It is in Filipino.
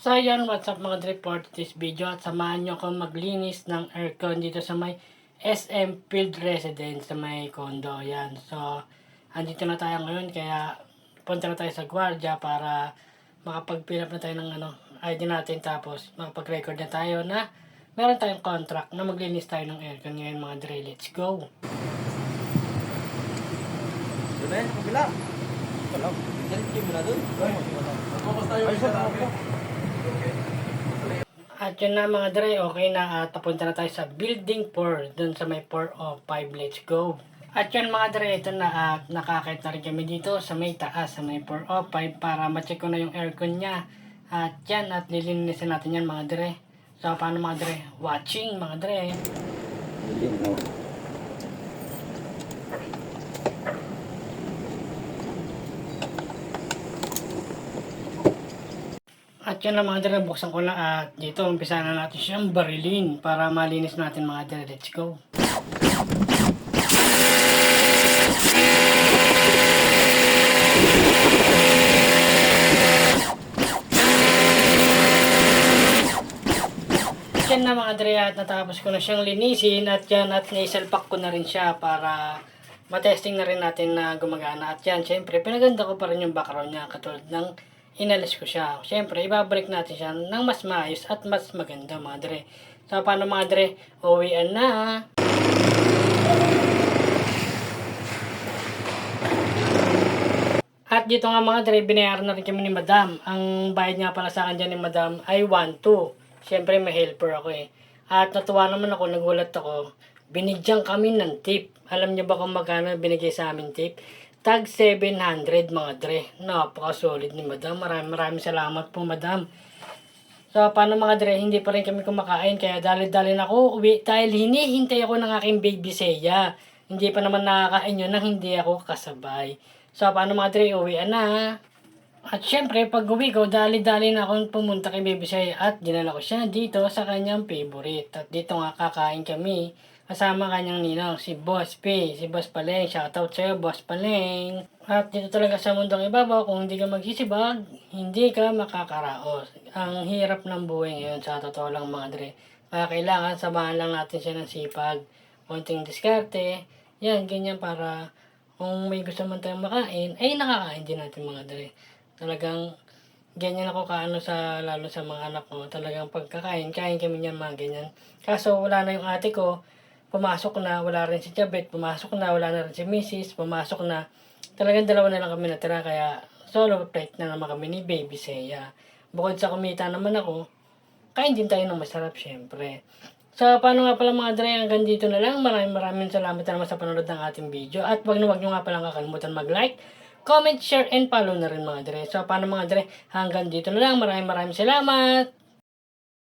So yun, what's up mga Dre, for this video at samahan nyo akong maglinis ng aircon dito sa may SM Field Residence sa may condo. Yan. So, andito na tayo ngayon kaya punta na tayo sa gwardiya para makapag-fill up na tayo ng ID natin, tapos makapag-record na tayo na meron tayong contract na maglinis tayo ng aircon ngayon mga Dre. Let's go! Doon na yun, kabila. Wala. Diretso mo na doon. Focus tayo. Ay, At yun na mga Dre, okay na at papunta na tayo sa building 4 dun sa may 405. Let's go! At yun mga Dre, ito na at nakakit na rin kami dito sa may taas sa may 405 para ma-check ko na yung aircon niya. At yan, at lilinisin natin yan mga Dre. So paano mga Dre? Watching mga Dre. At yun na mga Dre, buksan ko na at dito umpisa na natin siyang barilin para malinis natin mga Dre. Let's go! At yan na mga Dre, at natapos ko na siyang linisin at yan, at naisalpak ko na rin siya para matesting na rin natin na gumagana. At yan, syempre, pinaganda ko pa rin yung background niya katulad ng inalis ko siya. Siyempre, ibabalik natin siya ng mas maayos at mas maganda mga Dre. So, paano mga Dre? Uwian na! At dito nga mga Dre, binayaran na rin kami ni Madam. Ang bayad nga pala sa akin dyan ni Madam ay 1-2. Siyempre, may helper ako eh. At natuwa naman ako, nagulat ako. Binigyan kami ng tip. Alam niyo ba kung magkano binigay sa amin tip? Tag 700 mga Dre. Napaka-solid ni Madam. Maraming salamat po Madam. So paano mga Dre, hindi pa rin kami kumakain kaya dali-dali na ako uwi dahil hinihintay ako ng aking baby Seiya. Hindi pa naman nakakain yun nang hindi ako kasabay. So paano mga Dre, uwian na. At syempre pag uwi ko, dali-dali na akong pumunta kay baby Seiya at dinala ko siya dito sa kanyang favorite. At dito nga kakain kami. Kasama kanyang ninang, si Boss P, si Boss Paleng. Shoutout sa'yo, Boss Paleng. At dito talaga sa mundong ibabaw, kung hindi ka magsisibag, hindi ka makakaraos. Ang hirap ng buhay ngayon, sa totoo lang mga Dre. Kaya kailangan, samahan lang natin siya ng sipag. Konting diskarte. Yan, ganyan para kung may gusto man tayong makain, ay nakakain din natin mga Dre. Talagang ganyan ako kaano sa, lalo sa mga anak ko. Talagang pagkakain, kain kami niyan mga ganyan. Kaso wala na yung ate ko. Pumasok na, wala rin si Jabet, pumasok na, wala na rin si Mrs., pumasok na. Talagang dalawa na lang kami natira, kaya solo plate na naman kami ni Baby Seiya. Bukod sa kumita naman ako, kain din tayo ng masarap syempre. So, paano nga pala mga Dre, hanggang dito na lang. Maraming salamat na naman sa panonood ng ating video. At wag nyo nga palang kakalimutan mag-like, comment, share, and follow na rin mga Dre. So, paano mga Dre, hanggang dito na lang. Maraming salamat!